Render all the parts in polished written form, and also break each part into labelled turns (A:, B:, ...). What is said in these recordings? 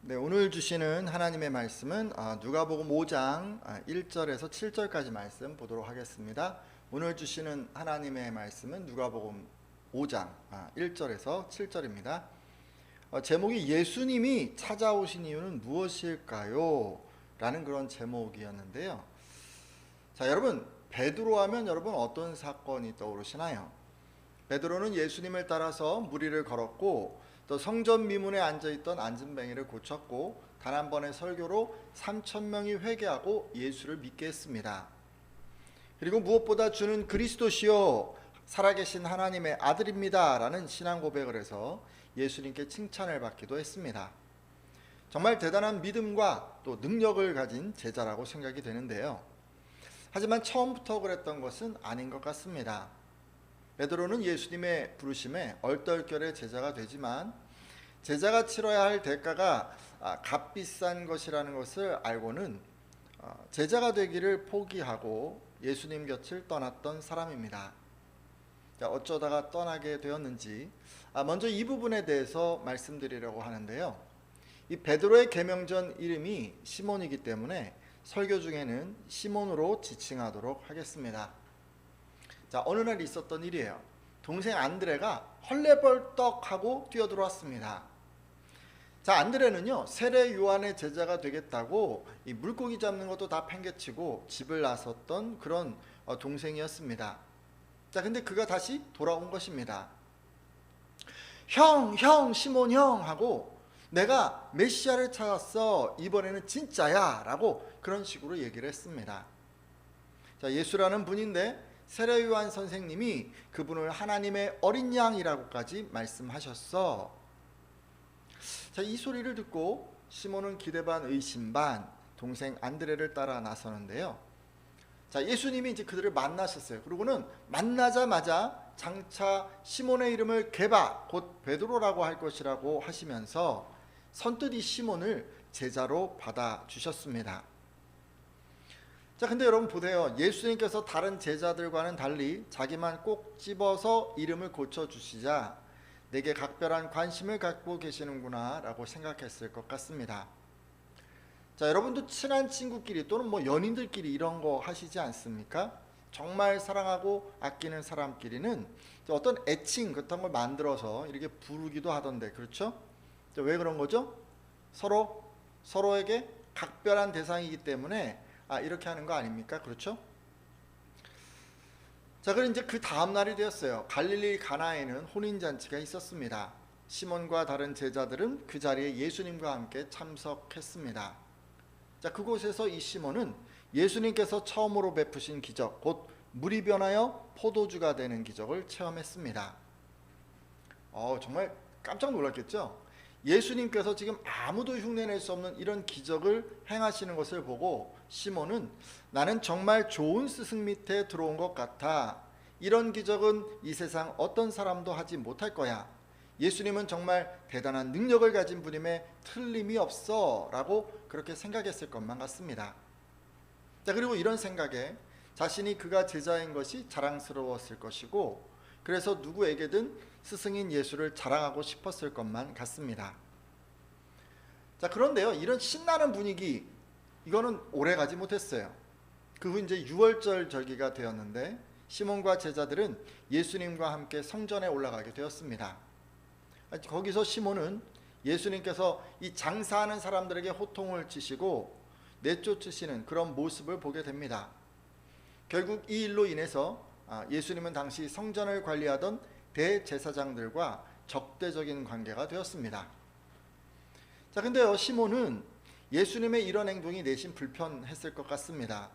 A: 네, 오늘 주시는 하나님의 말씀은 누가복음 5장 1절에서 7절까지 말씀 보도록 하겠습니다. 오늘 주시는 하나님의 말씀은 누가복음 5장 1절에서 7절입니다. 제목이 예수님이 찾아오신 이유는 무엇일까요? 라는 그런 제목이었는데요. 자, 여러분, 베드로 하면 여러분 어떤 사건이 떠오르시나요? 베드로는 예수님을 따라서 무리를 걸었고 또 성전 미문에 앉아있던 앉은뱅이를 고쳤고 단 한 번의 설교로 3,000명이 회개하고 예수를 믿게 했습니다. 그리고 무엇보다 주는 그리스도시요 살아계신 하나님의 아들입니다 라는 신앙 고백을 해서 예수님께 칭찬을 받기도 했습니다. 정말 대단한 믿음과 또 능력을 가진 제자라고 생각이 되는데요. 하지만 처음부터 그랬던 것은 아닌 것 같습니다. 베드로는 예수님의 부르심에 얼떨결에 제자가 되지만 제자가 치러야 할 대가가 값비싼 것이라는 것을 알고는 제자가 되기를 포기하고 예수님 곁을 떠났던 사람입니다. 자, 어쩌다가 떠나게 되었는지 먼저 이 부분에 대해서 말씀드리려고 하는데요. 이 베드로의 계명전 이름이 시몬이기 때문에 설교 중에는 시몬으로 지칭하도록 하겠습니다. 자, 어느 날 있었던 일이에요. 동생 안드레가 헐레벌떡하고 뛰어들어왔습니다. 자, 안드레는요 세례 요한의 제자가 되겠다고 이 물고기 잡는 것도 다 팽개치고 집을 나섰던 그런 동생이었습니다. 자, 근데 그가 다시 돌아온 것입니다. 형, 시몬 형 하고 내가 메시아를 찾았어. 이번에는 진짜야 라고 그런 식으로 얘기를 했습니다. 자, 예수라는 분인데 세례 요한 선생님이 그분을 하나님의 어린 양이라고까지 말씀하셨어. 자, 이 소리를 듣고 시몬은 기대 반 의심 반 동생 안드레를 따라 나서는데요. 자, 예수님이 이제 그들을 만나셨어요. 그리고는 만나자마자 장차 시몬의 이름을 게바 곧 베드로라고 할 것이라고 하시면서 선뜻 이 시몬을 제자로 받아 주셨습니다. 자, 근데 여러분 보세요. 예수님께서 다른 제자들과는 달리 자기만 꼭 집어서 이름을 고쳐주시자 내게 각별한 관심을 갖고 계시는구나 라고 생각했을 것 같습니다. 자, 여러분도 친한 친구끼리 또는 연인들끼리 이런 거 하시지 않습니까? 정말 사랑하고 아끼는 사람끼리는 어떤 애칭 같은 걸 만들어서 이렇게 부르기도 하던데, 그렇죠? 자, 왜 그런 거죠? 서로에게 각별한 대상이기 때문에 이렇게 하는 거 아닙니까? 그렇죠? 자, 그럼 이제 그 다음 날이 되었어요. 갈릴리 가나에는 혼인잔치가 있었습니다. 시몬과 다른 제자들은 그 자리에 예수님과 함께 참석했습니다. 자, 그곳에서 이 시몬은 예수님께서 처음으로 베푸신 기적, 곧 물이 변하여 포도주가 되는 기적을 체험했습니다. 정말 깜짝 놀랐겠죠? 예수님께서 지금 아무도 흉내낼 수 없는 이런 기적을 행하시는 것을 보고 시몬은 나는 정말 좋은 스승 밑에 들어온 것 같아. 이런 기적은 이 세상 어떤 사람도 하지 못할 거야. 예수님은 정말 대단한 능력을 가진 분임에 틀림이 없어 라고 그렇게 생각했을 것만 같습니다. 자, 그리고 이런 생각에 자신이 그가 제자인 것이 자랑스러웠을 것이고 그래서 누구에게든 스승인 예수를 자랑하고 싶었을 것만 같습니다. 자, 그런데요, 이런 신나는 분위기 이거는 오래 가지 못했어요. 그 후 이제 유월절 절기가 되었는데 시몬과 제자들은 예수님과 함께 성전에 올라가게 되었습니다. 거기서 시몬은 예수님께서 이 장사하는 사람들에게 호통을 치시고 내쫓으시는 그런 모습을 보게 됩니다. 결국 이 일로 인해서 예수님은 당시 성전을 관리하던 대제사장들과 적대적인 관계가 되었습니다. 자, 근데요, 시몬은 예수님의 이런 행동이 내심 불편했을 것 같습니다.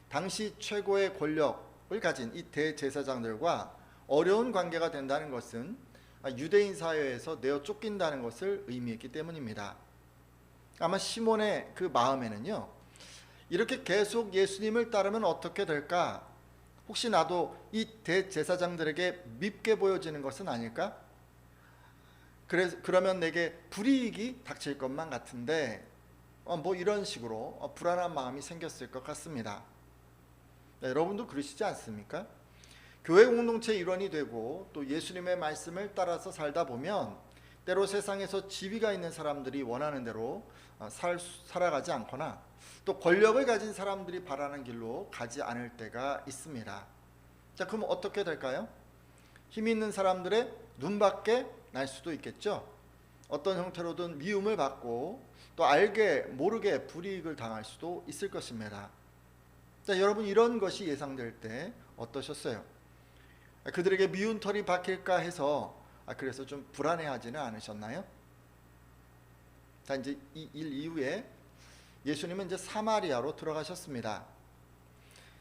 A: 당시 최고의 권력을 가진 이 대제사장들과 어려운 관계가 된다는 것은 유대인 사회에서 내어 쫓긴다는 것을 의미했기 때문입니다. 아마 시몬의 그 마음에는요, 이렇게 계속 예수님을 따르면 어떻게 될까? 혹시 나도 이 대제사장들에게 밉게 보여지는 것은 아닐까? 그러면 내게 불이익이 닥칠 것만 같은데 이런 식으로 불안한 마음이 생겼을 것 같습니다. 네, 여러분도 그러시지 않습니까? 교회 공동체 일원이 되고 또 예수님의 말씀을 따라서 살다 보면 때로 세상에서 지위가 있는 사람들이 원하는 대로 살아가지 않거나 또 권력을 가진 사람들이 바라는 길로 가지 않을 때가 있습니다. 자, 그럼 어떻게 될까요? 힘 있는 사람들의 눈밖에 날 수도 있겠죠. 어떤 형태로든 미움을 받고 또 알게 모르게 불이익을 당할 수도 있을 것입니다. 자, 여러분 이런 것이 예상될 때 어떠셨어요? 그들에게 미운 털이 박힐까 해서 그래서 좀 불안해하지는 않으셨나요? 자, 이제 이 일 이후에 예수님은 이제 사마리아로 들어가셨습니다.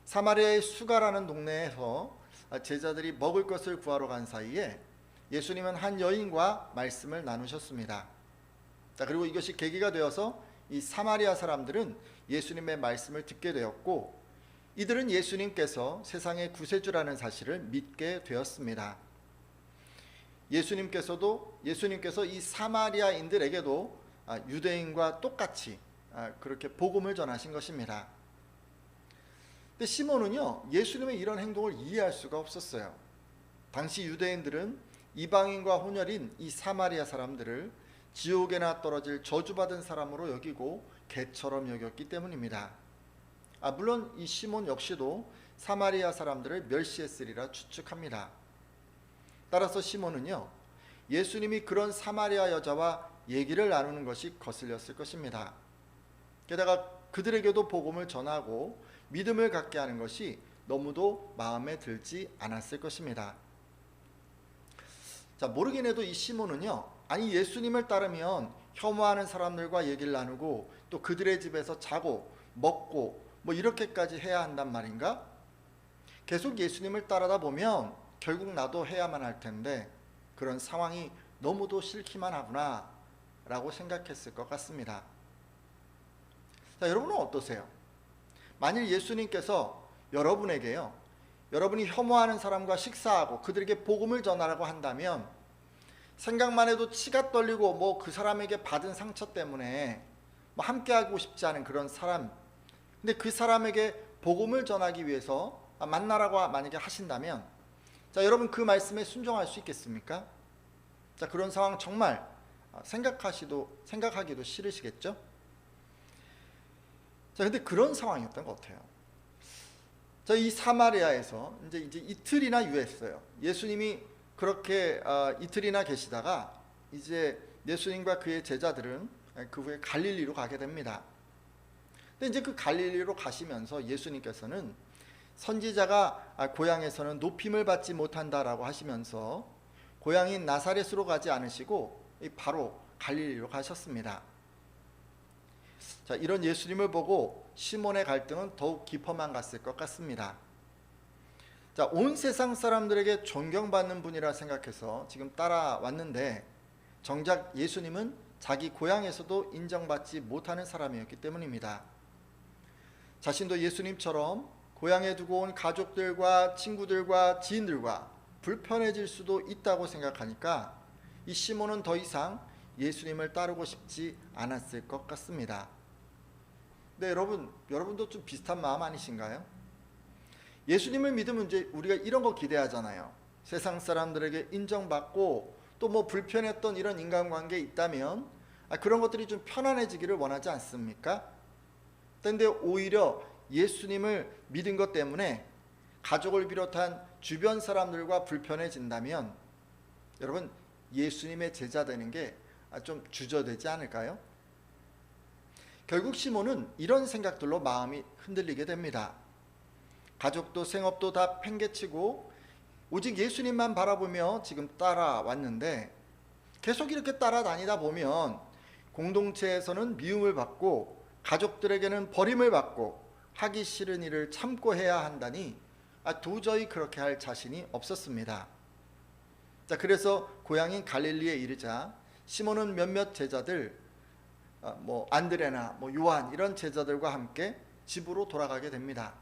A: 사마리아의 수가라는 동네에서 제자들이 먹을 것을 구하러 간 사이에 예수님은 한 여인과 말씀을 나누셨습니다. 자, 그리고 이것이 계기가 되어서 이 사마리아 사람들은 예수님의 말씀을 듣게 되었고 이들은 예수님께서 세상의 구세주라는 사실을 믿게 되었습니다. 예수님께서 이 사마리아인들에게도 유대인과 똑같이 그렇게 복음을 전하신 것입니다. 근데 시몬은요, 예수님의 이런 행동을 이해할 수가 없었어요. 당시 유대인들은 이방인과 혼혈인 이 사마리아 사람들을 지옥에나 떨어질 저주받은 사람으로 여기고 개처럼 여겼기 때문입니다. 물론 이 시몬 역시도 사마리아 사람들을 멸시했으리라 추측합니다. 따라서 시몬은요, 예수님이 그런 사마리아 여자와 얘기를 나누는 것이 거슬렸을 것입니다. 게다가 그들에게도 복음을 전하고 믿음을 갖게 하는 것이 너무도 마음에 들지 않았을 것입니다. 자, 모르긴 해도 이 시몬은요, 아니 예수님을 따르면 혐오하는 사람들과 얘기를 나누고 또 그들의 집에서 자고 먹고 뭐 이렇게까지 해야 한단 말인가? 계속 예수님을 따르다 보면 결국 나도 해야만 할 텐데 그런 상황이 너무도 싫기만 하구나 라고 생각했을 것 같습니다. 자, 여러분은 어떠세요? 만일 예수님께서 여러분에게요, 여러분이 혐오하는 사람과 식사하고 그들에게 복음을 전하라고 한다면 생각만 해도 치가 떨리고 뭐 그 사람에게 받은 상처 때문에 뭐 함께하고 싶지 않은 그런 사람, 근데 그 사람에게 복음을 전하기 위해서 만나라고 만약에 하신다면, 자, 여러분 그 말씀에 순종할 수 있겠습니까? 자, 그런 상황 정말 생각하기도 싫으시겠죠? 자, 근데 그런 상황이었던 것 같아요. 자, 이 사마리아에서 이제 이틀이나 유했어요. 예수님이 그렇게 이틀이나 계시다가 이제 예수님과 그의 제자들은 그 후에 갈릴리로 가게 됩니다. 근데 이제 그 갈릴리로 가시면서 예수님께서는 선지자가 고향에서는 높임을 받지 못한다라고 하시면서 고향인 나사렛으로 가지 않으시고 바로 갈릴리로 가셨습니다. 자, 이런 예수님을 보고 시몬의 갈등은 더욱 깊어만 갔을 것 같습니다. 자, 온 세상 사람들에게 존경받는 분이라 생각해서 지금 따라왔는데 정작 예수님은 자기 고향에서도 인정받지 못하는 사람이었기 때문입니다. 자신도 예수님처럼 고향에 두고 온 가족들과 친구들과 지인들과 불편해질 수도 있다고 생각하니까 이 시몬은 더 이상 예수님을 따르고 싶지 않았을 것 같습니다. 네, 여러분도 좀 비슷한 마음 아니신가요? 예수님을 믿으면 이제 우리가 이런 거 기대하잖아요. 세상 사람들에게 인정받고 또 뭐 불편했던 이런 인간관계에 있다면 그런 것들이 좀 편안해지기를 원하지 않습니까? 그런데 오히려 예수님을 믿은 것 때문에 가족을 비롯한 주변 사람들과 불편해진다면 여러분 예수님의 제자 되는 게 좀 주저되지 않을까요? 결국 시몬은 이런 생각들로 마음이 흔들리게 됩니다. 가족도 생업도 다 팽개치고 오직 예수님만 바라보며 지금 따라왔는데 계속 이렇게 따라다니다 보면 공동체에서는 미움을 받고 가족들에게는 버림을 받고 하기 싫은 일을 참고 해야 한다니 도저히 그렇게 할 자신이 없었습니다. 자, 그래서 고향인 갈릴리에 이르자 시몬은 몇몇 제자들 뭐 안드레나 뭐 요한 이런 제자들과 함께 집으로 돌아가게 됩니다.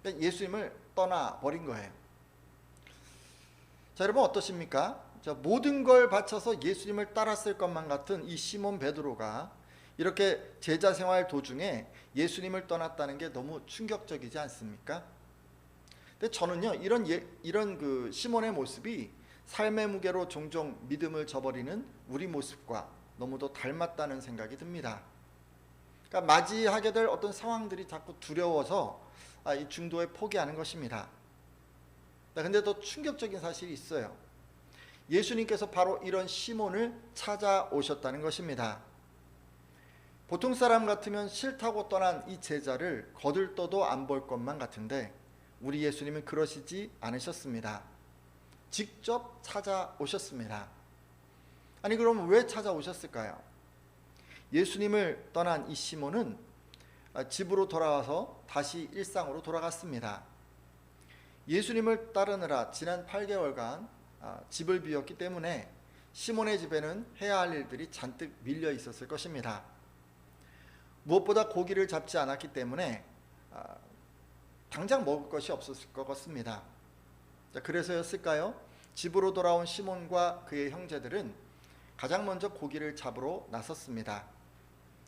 A: 예수님을 떠나버린 거예요. 자, 여러분 어떠십니까? 자, 모든 걸 바쳐서 예수님을 따랐을 것만 같은 이 시몬 베드로가 이렇게 제자 생활 도중에 예수님을 떠났다는 게 너무 충격적이지 않습니까? 근데 저는요 이런 그 시몬의 모습이 삶의 무게로 종종 믿음을 저버리는 우리 모습과 너무도 닮았다는 생각이 듭니다. 그러니까 맞이하게 될 어떤 상황들이 자꾸 두려워서 이 중도에 포기하는 것입니다. 근데 더 충격적인 사실이 있어요. 예수님께서 바로 이런 시몬을 찾아오셨다는 것입니다. 보통 사람 같으면 싫다고 떠난 이 제자를 거들떠도 안 볼 것만 같은데 우리 예수님은 그러시지 않으셨습니다. 직접 찾아오셨습니다. 아니 그럼 왜 찾아오셨을까요? 예수님을 떠난 이 시몬은 집으로 돌아와서 다시 일상으로 돌아갔습니다. 예수님을 따르느라 지난 8개월간 집을 비웠기 때문에 시몬의 집에는 해야 할 일들이 잔뜩 밀려 있었을 것입니다. 무엇보다 고기를 잡지 않았기 때문에 당장 먹을 것이 없었을 것 같습니다. 그래서였을까요? 집으로 돌아온 시몬과 그의 형제들은 가장 먼저 고기를 잡으러 나섰습니다.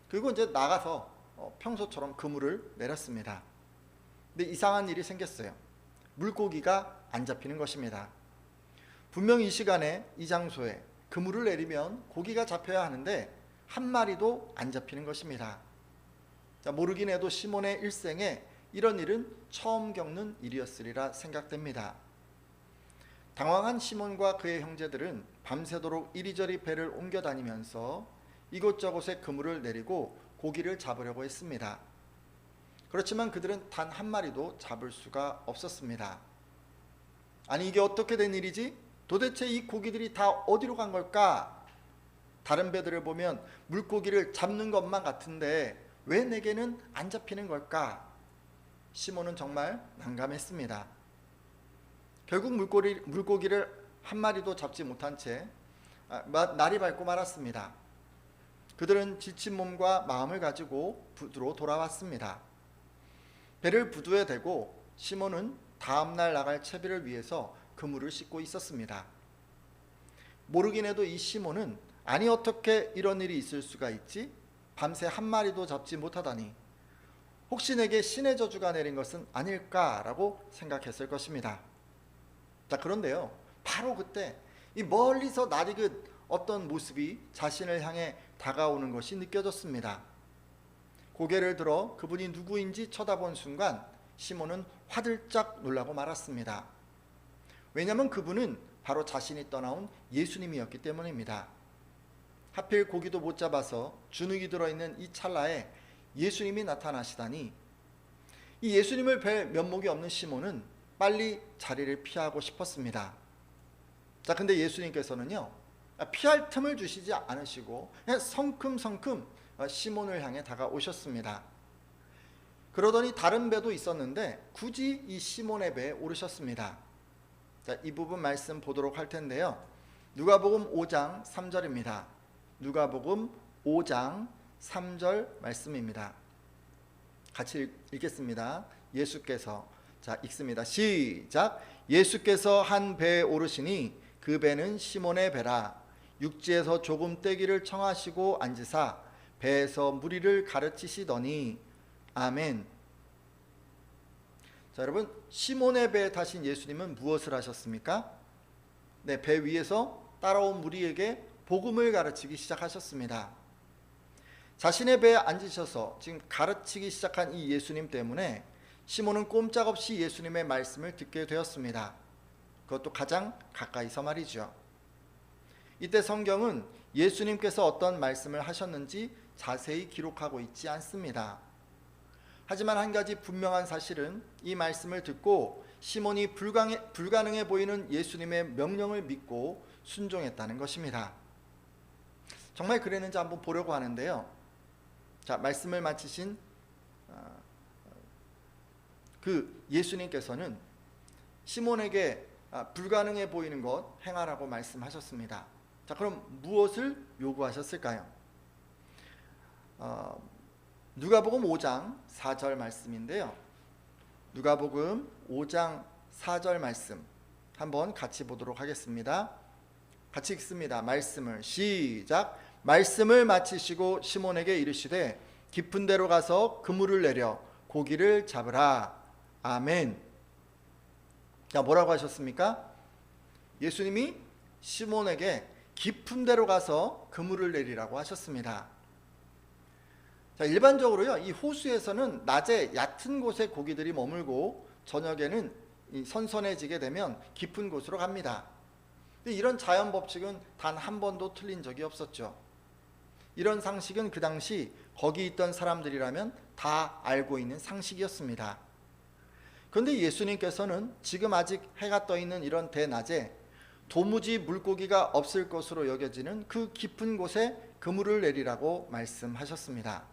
A: 그리고 이제 나가서 평소처럼 그물을 내렸습니다. 근데 이상한 일이 생겼어요. 물고기가 안 잡히는 것입니다. 분명 이 시간에 이 장소에 그물을 내리면 고기가 잡혀야 하는데 한 마리도 안 잡히는 것입니다. 모르긴 해도 시몬의 일생에 이런 일은 처음 겪는 일이었으리라 생각됩니다. 당황한 시몬과 그의 형제들은 밤새도록 이리저리 배를 옮겨 다니면서 이곳저곳에 그물을 내리고 고기를 잡으려고 했습니다. 그렇지만 그들은 단 한 마리도 잡을 수가 없었습니다. 아니 이게 어떻게 된 일이지? 도대체 이 고기들이 다 어디로 간 걸까? 다른 배들을 보면 물고기를 잡는 것만 같은데 왜 내게는 안 잡히는 걸까? 시몬은 정말 난감했습니다. 결국 물고기를 한 마리도 잡지 못한 채 날이 밝고 말았습니다. 그들은 지친 몸과 마음을 가지고 부두로 돌아왔습니다. 배를 부두에 대고 시몬은 다음날 나갈 채비를 위해서 그물을 씻고 있었습니다. 모르긴 해도 이 시몬은 아니 어떻게 이런 일이 있을 수가 있지? 밤새 한 마리도 잡지 못하다니 혹시 내게 신의 저주가 내린 것은 아닐까라고 생각했을 것입니다. 그런데요, 바로 그때 이 멀리서 낯익은 어떤 모습이 자신을 향해 다가오는 것이 느껴졌습니다. 고개를 들어 그분이 누구인지 쳐다본 순간 시몬은 화들짝 놀라고 말았습니다. 왜냐하면 그분은 바로 자신이 떠나온 예수님이었기 때문입니다. 하필 고기도 못 잡아서 주눅이 들어있는 이 찰나에 예수님이 나타나시다니 이 예수님을 뵐 면목이 없는 시몬은 빨리 자리를 피하고 싶었습니다. 근데 예수님께서는요, 피할 틈을 주시지 않으시고 그냥 성큼성큼 시몬을 향해 다가오셨습니다. 그러더니 다른 배도 있었는데 굳이 이 시몬의 배에 오르셨습니다. 이 부분 말씀 보도록 할 텐데요. 누가복음 5장 3절입니다. 누가복음 5장 3절 말씀입니다. 같이 읽겠습니다. 예수께서 읽습니다. 시작. 예수께서 한 배에 오르시니 그 배는 시몬의 배라. 육지에서 조금 떼기를 청하시고 앉으사 배에서 무리를 가르치시더니 아멘. 여러분, 시몬의 배에 타신 예수님은 무엇을 하셨습니까? 배 위에서 따라온 무리에게 복음을 가르치기 시작하셨습니다. 자신의 배에 앉으셔서 지금 가르치기 시작한 이 예수님 때문에 시몬은 꼼짝없이 예수님의 말씀을 듣게 되었습니다. 그것도 가장 가까이서 말이죠. 이때 성경은 예수님께서 어떤 말씀을 하셨는지 자세히 기록하고 있지 않습니다. 하지만 한 가지 분명한 사실은 이 말씀을 듣고 시몬이 불가능해 보이는 예수님의 명령을 믿고 순종했다는 것입니다. 정말 그랬는지 한번 보려고 하는데요. 말씀을 마치신 그 예수님께서는 시몬에게 불가능해 보이는 것 행하라고 말씀하셨습니다. 그럼 무엇을 요구하셨을까요? 누가복음 5장 4절 말씀인데요. 누가복음 5장 4절 말씀 한번 같이 보도록 하겠습니다. 같이 읽습니다. 말씀을 시작. 말씀을 마치시고 시몬에게 이르시되 깊은 데로 가서 그물을 내려 고기를 잡으라. 아멘. 뭐라고 하셨습니까? 예수님이 시몬에게 깊은 데로 가서 그물을 내리라고 하셨습니다. 자, 일반적으로요, 이 호수에서는 낮에 얕은 곳에 고기들이 머물고 저녁에는 선선해지게 되면 깊은 곳으로 갑니다. 근데 이런 자연 법칙은 단 한 번도 틀린 적이 없었죠. 이런 상식은 그 당시 거기 있던 사람들이라면 다 알고 있는 상식이었습니다. 그런데 예수님께서는 지금 아직 해가 떠 있는 이런 대낮에 도무지 물고기가 없을 것으로 여겨지는 그 깊은 곳에 그물을 내리라고 말씀하셨습니다.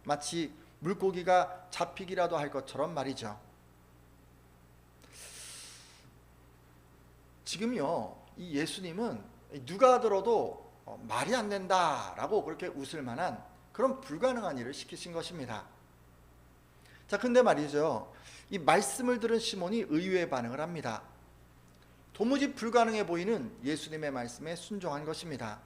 A: 마치 물고기가 잡히기라도 할 것처럼 말이죠. 지금요, 이 예수님은 누가 들어도 말이 안 된다라고 그렇게 웃을 만한 그런 불가능한 일을 시키신 것입니다. 자, 근데 말이죠, 이 말씀을 들은 시몬이 의외의 반응을 합니다. 도무지 불가능해 보이는 예수님의 말씀에 순종한 것입니다.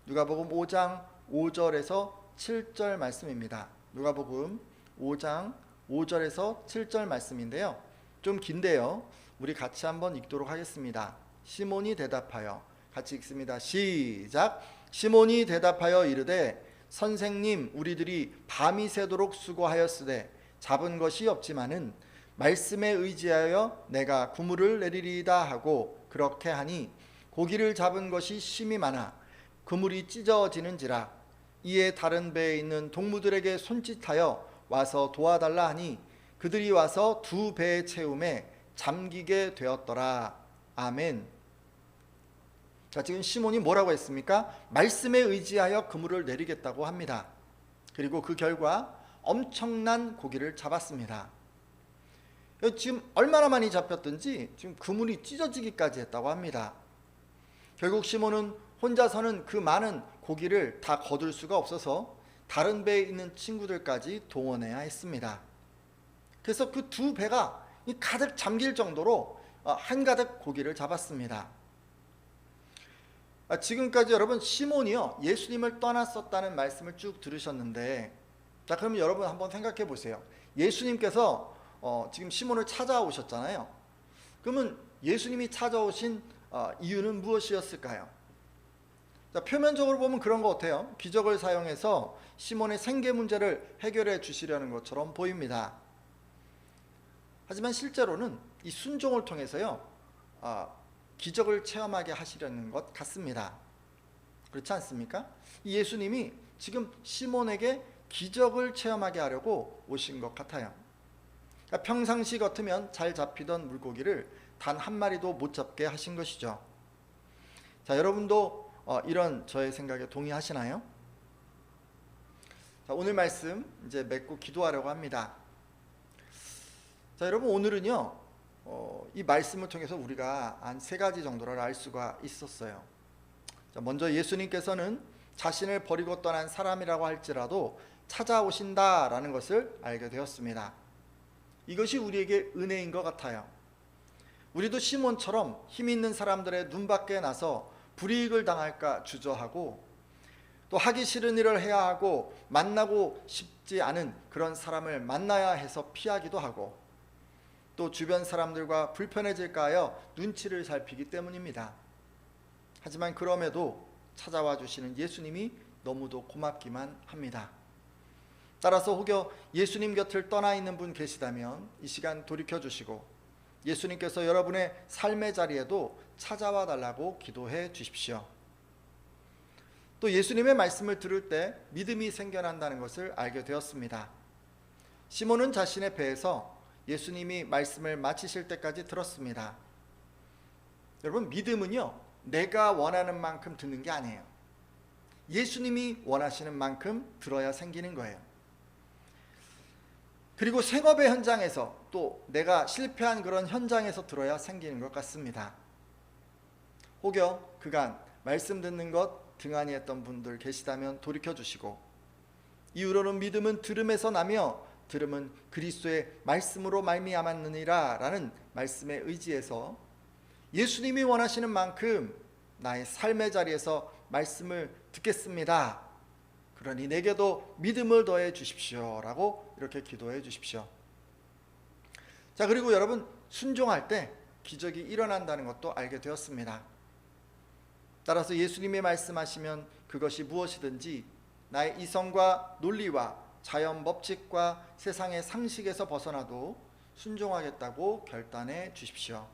A: 누가복음 5장 5절에서 7절 말씀입니다. 누가복음 5장 5절에서 7절 말씀인데요, 좀 긴데요, 우리 같이 한번 읽도록 하겠습니다. 시몬이 대답하여, 같이 읽습니다. 시작. 시몬이 대답하여 이르되 선생님, 우리들이 밤이 새도록 수고하였으되 잡은 것이 없지만은 말씀에 의지하여 내가 그물을 내리리이다 하고 그렇게 하니 고기를 잡은 것이 심히 많아 그물이 찢어지는지라. 이에 다른 배에 있는 동무들에게 손짓하여 와서 도와달라 하니 그들이 와서 두 배의 채움에 잠기게 되었더라. 아멘. 자, 지금 시몬이 뭐라고 했습니까? 말씀에 의지하여 그물을 내리겠다고 합니다. 그리고 그 결과 엄청난 고기를 잡았습니다. 지금 얼마나 많이 잡혔든지 지금 그물이 찢어지기까지 했다고 합니다. 결국 시몬은 혼자서는 그 많은 고기를 다 거둘 수가 없어서 다른 배에 있는 친구들까지 동원해야 했습니다. 그래서 그 두 배가 가득 잠길 정도로 한가득 고기를 잡았습니다. 지금까지 여러분, 시몬이요, 예수님을 떠났었다는 말씀을 쭉 들으셨는데, 자, 그럼 여러분 한번 생각해 보세요. 예수님께서 지금 시몬을 찾아오셨잖아요. 그러면 예수님이 찾아오신 이유는 무엇이었을까요? 자, 표면적으로 보면 그런 것 같아요. 기적을 사용해서 시몬의 생계 문제를 해결해 주시려는 것처럼 보입니다. 하지만 실제로는 이 순종을 통해서요, 기적을 체험하게 하시려는 것 같습니다. 그렇지 않습니까? 이 예수님이 지금 시몬에게 기적을 체험하게 하려고 오신 것 같아요. 그러니까 평상시 같으면 잘 잡히던 물고기를 단 한 마리도 못 잡게 하신 것이죠. 자, 여러분도 이런 저의 생각에 동의하시나요? 자, 오늘 말씀 이제 맺고 기도하려고 합니다. 자, 여러분, 오늘은요, 이 말씀을 통해서 우리가 한 세 가지 정도를 알 수가 있었어요. 자, 먼저 예수님께서는 자신을 버리고 떠난 사람이라고 할지라도 찾아오신다라는 것을 알게 되었습니다. 이것이 우리에게 은혜인 것 같아요. 우리도 시몬처럼 힘 있는 사람들의 눈밖에 나서 불이익을 당할까 주저하고, 또 하기 싫은 일을 해야 하고 만나고 싶지 않은 그런 사람을 만나야 해서 피하기도 하고, 또 주변 사람들과 불편해질까 하여 눈치를 살피기 때문입니다. 하지만 그럼에도 찾아와 주시는 예수님이 너무도 고맙기만 합니다. 따라서 혹여 예수님 곁을 떠나 있는 분 계시다면 이 시간 돌이켜 주시고 예수님께서 여러분의 삶의 자리에도 찾아와 달라고 기도해 주십시오. 또 예수님의 말씀을 들을 때 믿음이 생겨난다는 것을 알게 되었습니다. 시몬은 자신의 배에서 예수님이 말씀을 마치실 때까지 들었습니다. 여러분, 믿음은요, 내가 원하는 만큼 듣는 게 아니에요. 예수님이 원하시는 만큼 들어야 생기는 거예요. 그리고 생업의 현장에서, 또 내가 실패한 그런 현장에서 들어야 생기는 것 같습니다. 혹여 그간 말씀 듣는 것 등한히 했던 분들 계시다면 돌이켜 주시고, 이후로는 믿음은 들음에서 나며 들음은 그리스도의 말씀으로 말미암았느니라 라는 말씀에 의지해서 예수님이 원하시는 만큼 나의 삶의 자리에서 말씀을 듣겠습니다. 그러니 내게도 믿음을 더해 주십시오 라고 이렇게 기도해 주십시오. 자, 그리고 여러분, 순종할 때 기적이 일어난다는 것도 알게 되었습니다. 따라서 예수님이 말씀하시면 그것이 무엇이든지 나의 이성과 논리와 자연 법칙과 세상의 상식에서 벗어나도 순종하겠다고 결단해 주십시오.